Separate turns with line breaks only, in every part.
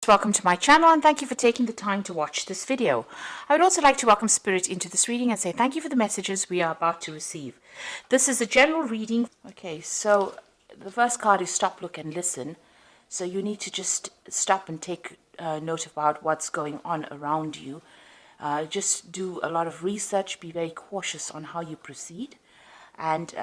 Welcome to my channel and thank you for taking the time to watch this video. I would also like to welcome Spirit into this reading and say thank you for the messages we are about to receive. This is a general reading. Okay, so the first card is stop, look and listen. So you need to just stop and take note about what's going on around you. Just do a lot of research, be very cautious on how you proceed and,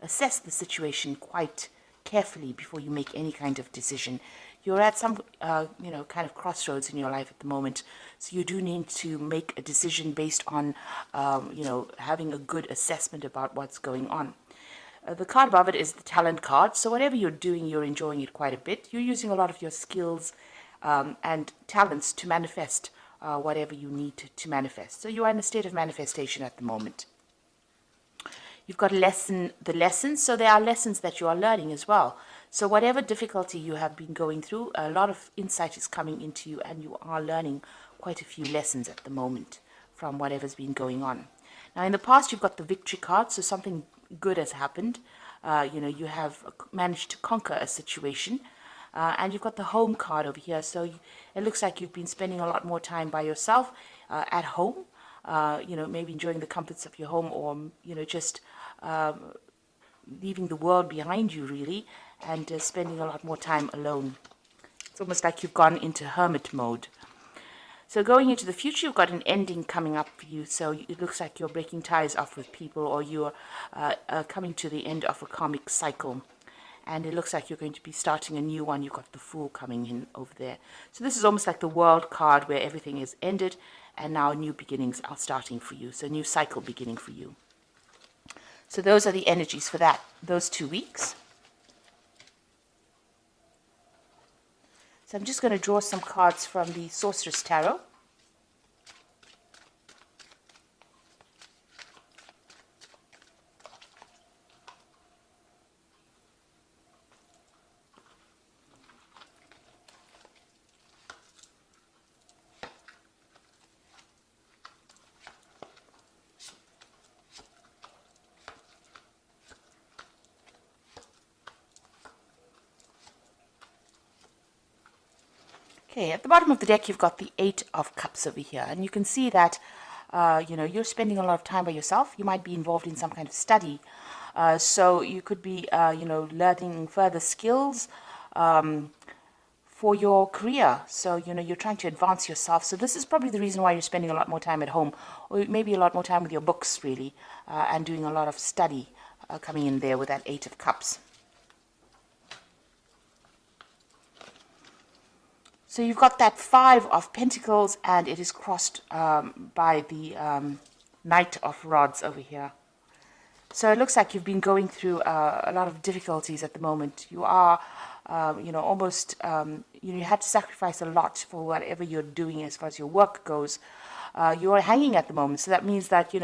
assess the situation quite carefully before you make any kind of decision. You're at some, kind of crossroads in your life at the moment. So you do need to make a decision based on, having a good assessment about what's going on. The card above it is the talent card. So whatever you're doing, you're enjoying it quite a bit. You're using a lot of your skills and talents to manifest whatever you need to manifest. So you are in a state of manifestation at the moment. You've got the lessons, so there are lessons that you are learning as well. So whatever difficulty you have been going through, a lot of insight is coming into you and you are learning quite a few lessons at the moment from whatever's been going on. Now in the past you've got the victory card, so something good has happened. You have managed to conquer a situation. And you've got the home card over here, so it looks like you've been spending a lot more time by yourself at home. Maybe enjoying the comforts of your home or, just leaving the world behind you really and spending a lot more time alone. It's almost like you've gone into hermit mode. So going into the future, you've got an ending coming up for you. So it looks like you're breaking ties off with people or you're coming to the end of a karmic cycle. And it looks like you're going to be starting a new one. You've got the Fool coming in over there. So this is almost like the World card where everything is ended and now new beginnings are starting for you. So a new cycle beginning for you. So those are the energies for those 2 weeks. So I'm just going to draw some cards from the Sorceress Tarot. Okay, at the bottom of the deck, you've got the Eight of Cups over here. And you can see that, you're spending a lot of time by yourself. You might be involved in some kind of study. So you could be, learning further skills for your career. So, you're trying to advance yourself. So this is probably the reason why you're spending a lot more time at home. Or maybe a lot more time with your books, really. And doing a lot of study coming in there with that Eight of Cups. So you've got that Five of Pentacles and it is crossed by the Knight of Rods over here. So it looks like you've been going through a lot of difficulties at the moment. You are, almost, you had to sacrifice a lot for whatever you're doing as far as your work goes. You are hanging at the moment, so that means that,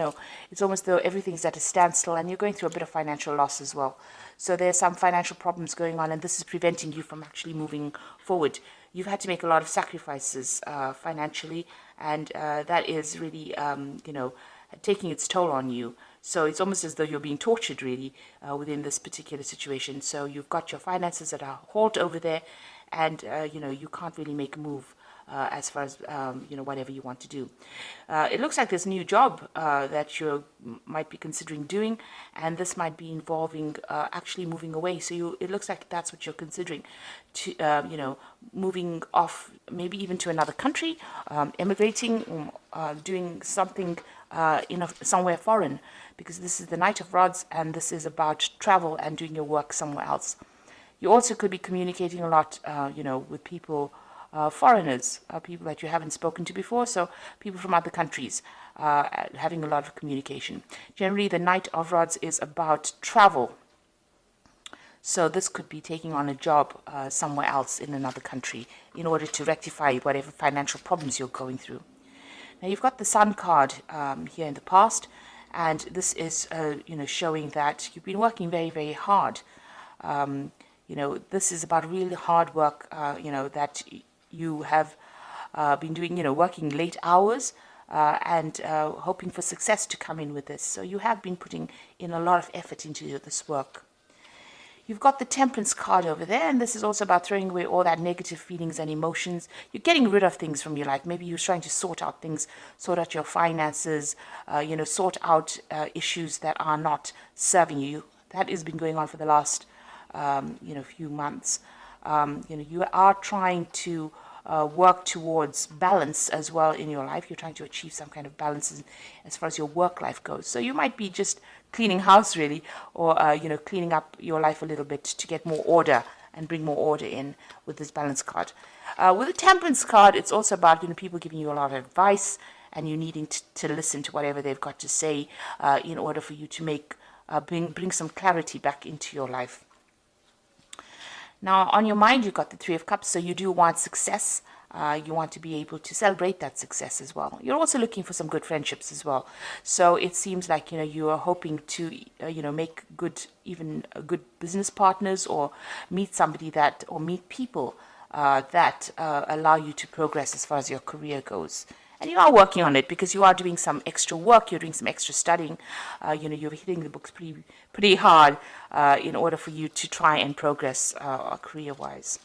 it's almost though everything's at a standstill and you're going through a bit of financial loss as well. So there's some financial problems going on and this is preventing you from actually moving forward. You've had to make a lot of sacrifices financially and that is really, taking its toll on you. So it's almost as though you're being tortured really within this particular situation. So you've got your finances at a halt over there and, you can't really make a move. As far as, whatever you want to do. It looks like there's a new job that you might be considering doing, and this might be involving actually moving away. So it looks like that's what you're considering, to, moving off, maybe even to another country, immigrating, doing something somewhere foreign, because this is the Knight of Rods, and this is about travel and doing your work somewhere else. You also could be communicating a lot, with people, foreigners, people that you haven't spoken to before, so people from other countries, having a lot of communication. Generally, the Knight of Rods is about travel. So this could be taking on a job somewhere else in another country in order to rectify whatever financial problems you're going through. Now, you've got the Sun card here in the past, and this is, showing that you've been working very, very hard. This is about really hard work, that you have been doing, working late hours and hoping for success to come in with this. So you have been putting in a lot of effort into this work. You've got the Temperance card over there, and this is also about throwing away all that negative feelings and emotions. You're getting rid of things from your life. Maybe you're trying to sort out things, sort out your finances, sort out issues that are not serving you. That has been going on for the last, few months. You are trying to work towards balance as well in your life. You're trying to achieve some kind of balance as far as your work life goes. So you might be just cleaning house really, or cleaning up your life a little bit to get more order and bring more order in with this balance card. With the Temperance card, it's also about people giving you a lot of advice, and you needing to listen to whatever they've got to say in order for you to bring some clarity back into your life. Now, on your mind, you've got the Three of Cups, so you do want success. You want to be able to celebrate that success as well. You're also looking for some good friendships as well. So it seems like, you are hoping to, make good business partners, or meet meet people that allow you to progress as far as your career goes. And you are working on it because you are doing some extra work, you're doing some extra studying, you're hitting the books pretty hard in order for you to try and progress career-wise.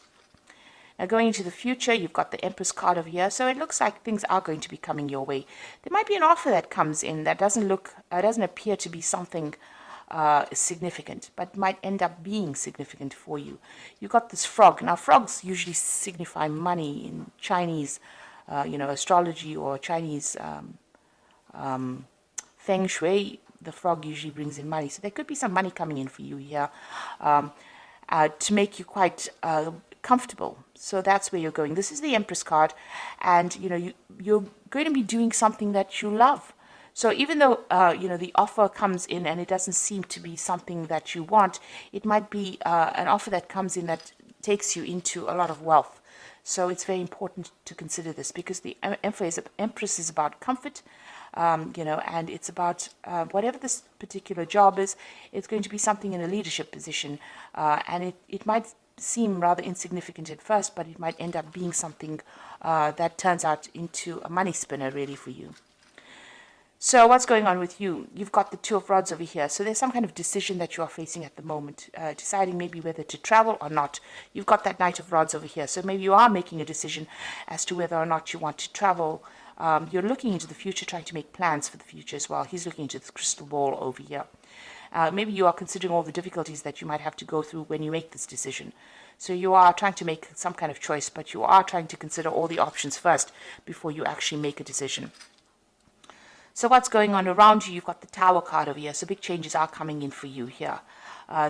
Now, going into the future, you've got the Empress card over here, so it looks like things are going to be coming your way. There might be an offer that comes in that doesn't appear to be something significant, but might end up being significant for you. You've got this frog. Now, frogs usually signify money in Chinese astrology or Chinese feng shui. The frog usually brings in money. So there could be some money coming in for you here to make you quite comfortable. So that's where you're going. This is the Empress card, and you're going to be doing something that you love. So even though the offer comes in and it doesn't seem to be something that you want, it might be an offer that comes in that takes you into a lot of wealth. So it's very important to consider this, because the Empress is about comfort, and it's about whatever this particular job is, it's going to be something in a leadership position, and it might seem rather insignificant at first, but it might end up being something that turns out into a money spinner really for you. So what's going on with you? You've got the Two of Rods over here. So there's some kind of decision that you are facing at the moment, deciding maybe whether to travel or not. You've got that Knight of Rods over here. So maybe you are making a decision as to whether or not you want to travel. You're looking into the future, trying to make plans for the future as well. He's looking into the crystal ball over here. Maybe you are considering all the difficulties that you might have to go through when you make this decision. So you are trying to make some kind of choice, but you are trying to consider all the options first before you actually make a decision. So what's going on around you? You've got the Tower card over here. So big changes are coming in for you here.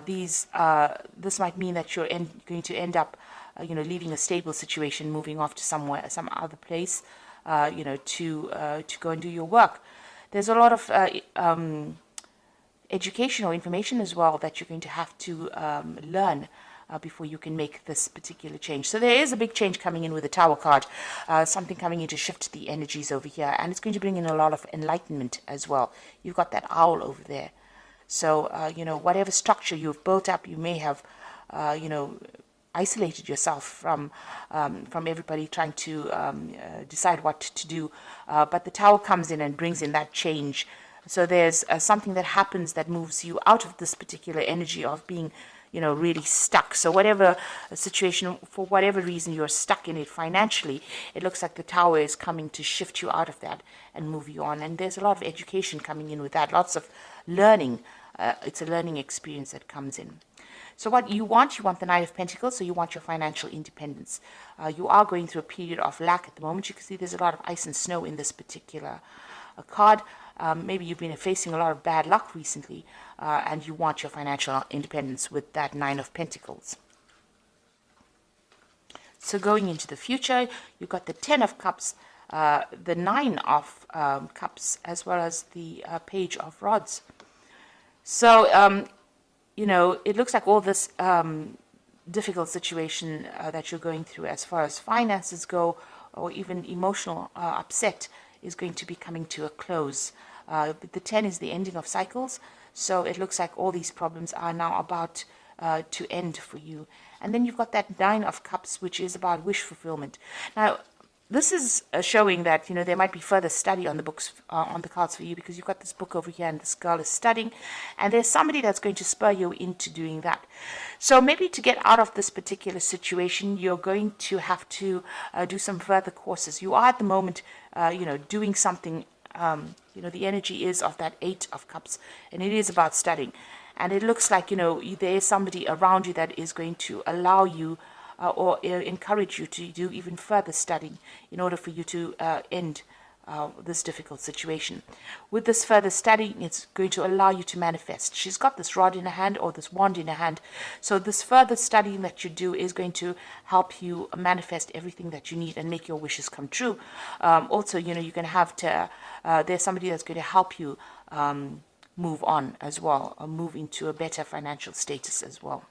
This might mean that you're going to end up, leaving a stable situation, moving off to some other place, to go and do your work. There's a lot of educational information as well that you're going to have to learn before you can make this particular change. So there is a big change coming in with the Tower card, something coming in to shift the energies over here, and it's going to bring in a lot of enlightenment as well. You've got that owl over there. So, whatever structure you've built up, you may have, isolated yourself from everybody trying to decide what to do. But the Tower comes in and brings in that change. So there's something that happens that moves you out of this particular energy of being really stuck. So whatever situation, for whatever reason you're stuck in it financially, it looks like the Tower is coming to shift you out of that and move you on. And there's a lot of education coming in with that, lots of learning. It's a learning experience that comes in. So what you want the Knight of Pentacles, so you want your financial independence. You are going through a period of lack at the moment. You can see there's a lot of ice and snow in this particular card. Maybe you've been facing a lot of bad luck recently, and you want your financial independence with that Nine of Pentacles. So going into the future, you've got the Ten of Cups, the Nine of Cups, as well as the Page of Rods. So, it looks like all this difficult situation that you're going through as far as finances go, or even emotional upset, is going to be coming to a close. The 10 is the ending of cycles, so it looks like all these problems are now about to end for you. And then you've got that Nine of Cups, which is about wish fulfillment. Now, this is showing that, there might be further study on the books, on the cards for you, because you've got this book over here and this girl is studying, and there's somebody that's going to spur you into doing that. So maybe to get out of this particular situation, you're going to have to do some further courses. You are at the moment, doing something. The energy is of that Eight of Cups, and it is about studying. And it looks like, there is somebody around you that is going to allow you or encourage you to do even further studying in order for you to end this difficult situation. With this further studying, it's going to allow you to manifest. She's got this rod in her hand or this wand in her hand. So this further studying that you do is going to help you manifest everything that you need and make your wishes come true. Also, you're going to have to, there's somebody that's going to help you move on as well, or move into a better financial status as well.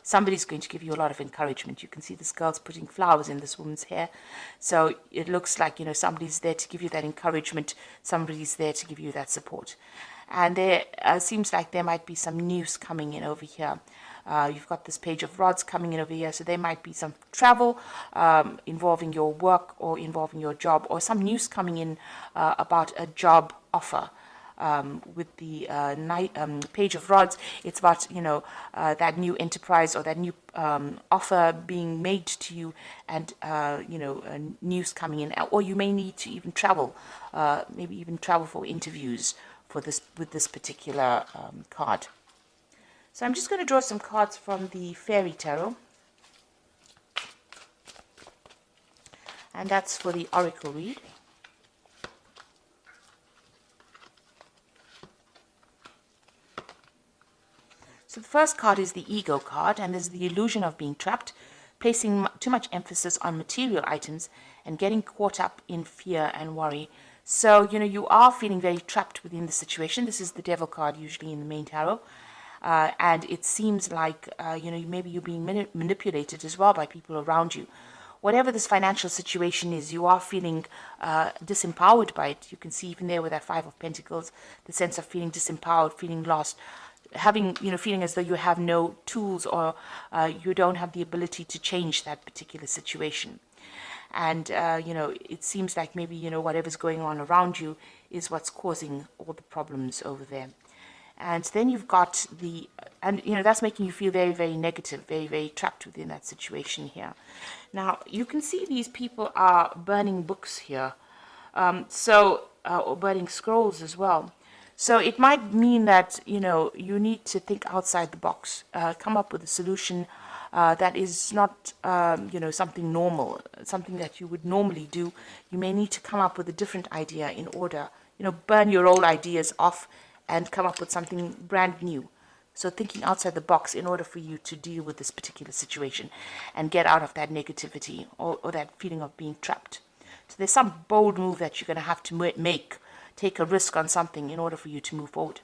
Somebody's going to give you a lot of encouragement. You can see this girl's putting flowers in this woman's hair. So it looks like, somebody's there to give you that encouragement. Somebody's there to give you that support. And there seems like there might be some news coming in over here. You've got this Page of Rods coming in over here. So there might be some travel involving your work or involving your job, or some news coming in about a job offer. With the Page of Rods, it's about, that new enterprise or that new offer being made to you, and, news coming in. Or you may need to even travel, maybe even travel for interviews for this, with this particular card. So I'm just going to draw some cards from the Fairy Tarot. And that's for the Oracle read. So the first card is the Ego card, and this is the illusion of being trapped, placing too much emphasis on material items and getting caught up in fear and worry. So, you are feeling very trapped within the situation. This is the Devil card usually in the main tarot. And it seems like, maybe you're being manipulated as well by people around you. Whatever this financial situation is, you are feeling disempowered by it. You can see even there with that Five of Pentacles, the sense of feeling disempowered, feeling lost, having, feeling as though you have no tools, or you don't have the ability to change that particular situation. And, it seems like maybe, whatever's going on around you is what's causing all the problems over there. And then you've got that's making you feel very, very negative, very, very trapped within that situation here. Now, you can see these people are burning books here, or burning scrolls as well. So it might mean that, you need to think outside the box, come up with a solution that is not, something normal, something that you would normally do. You may need to come up with a different idea in order, burn your old ideas off and come up with something brand new. So thinking outside the box in order for you to deal with this particular situation and get out of that negativity or that feeling of being trapped. So there's some bold move that you're going to have to make. Take a risk on something in order for you to move forward.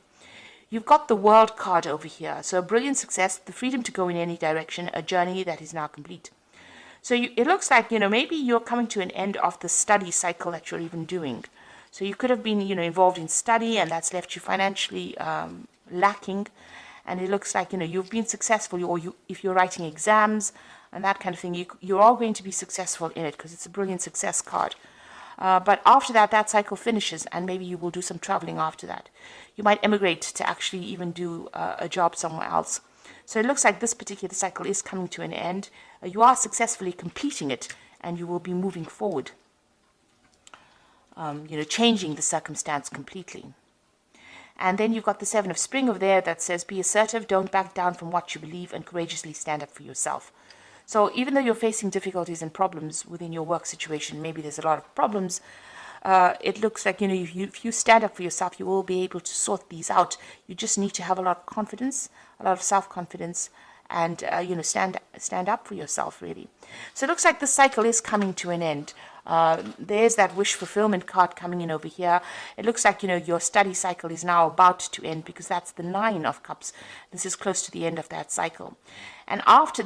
You've got the World card over here. So a brilliant success, the freedom to go in any direction, a journey that is now complete. So it looks like, maybe you're coming to an end of the study cycle that you're even doing. So you could have been, involved in study, and that's left you financially lacking. And it looks like, you've been successful, or if you're writing exams and that kind of thing, you're all going to be successful in it because it's a brilliant success card. But after that cycle finishes, and maybe you will do some traveling after that. You might emigrate to actually even do a job somewhere else. So it looks like this particular cycle is coming to an end. You are successfully completing it, and you will be moving forward. Changing the circumstance completely. And then you've got the Seven of Spring over there that says, be assertive, don't back down from what you believe, and courageously stand up for yourself. So even though you're facing difficulties and problems within your work situation, maybe there's a lot of problems, it looks like, if you stand up for yourself, you will be able to sort these out. You just need to have a lot of confidence, a lot of self-confidence, and, stand up for yourself, really. So it looks like the cycle is coming to an end. There's that wish fulfillment card coming in over here. It looks like, your study cycle is now about to end, because that's the Nine of Cups. This is close to the end of that cycle. And after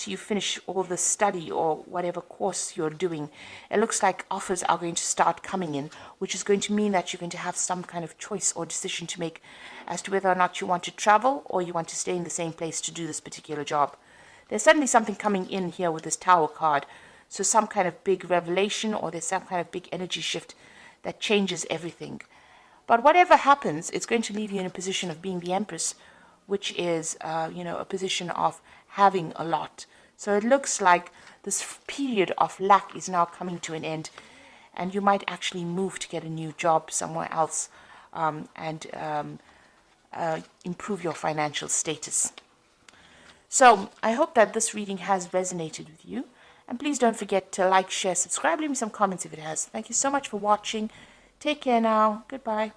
you finish all the study or whatever course you're doing, it looks like offers are going to start coming in, which is going to mean that you're going to have some kind of choice or decision to make as to whether or not you want to travel or you want to stay in the same place to do this particular job. There's certainly something coming in here with this Tower card. So some kind of big revelation, or there's some kind of big energy shift that changes everything. But whatever happens, it's going to leave you in a position of being the Empress, which is, a position of having a lot. So it looks like this period of lack is now coming to an end, and you might actually move to get a new job somewhere else, and improve your financial status. So I hope that this reading has resonated with you. And please don't forget to like, share, subscribe, leave me some comments if it has. Thank you so much for watching. Take care now. Goodbye.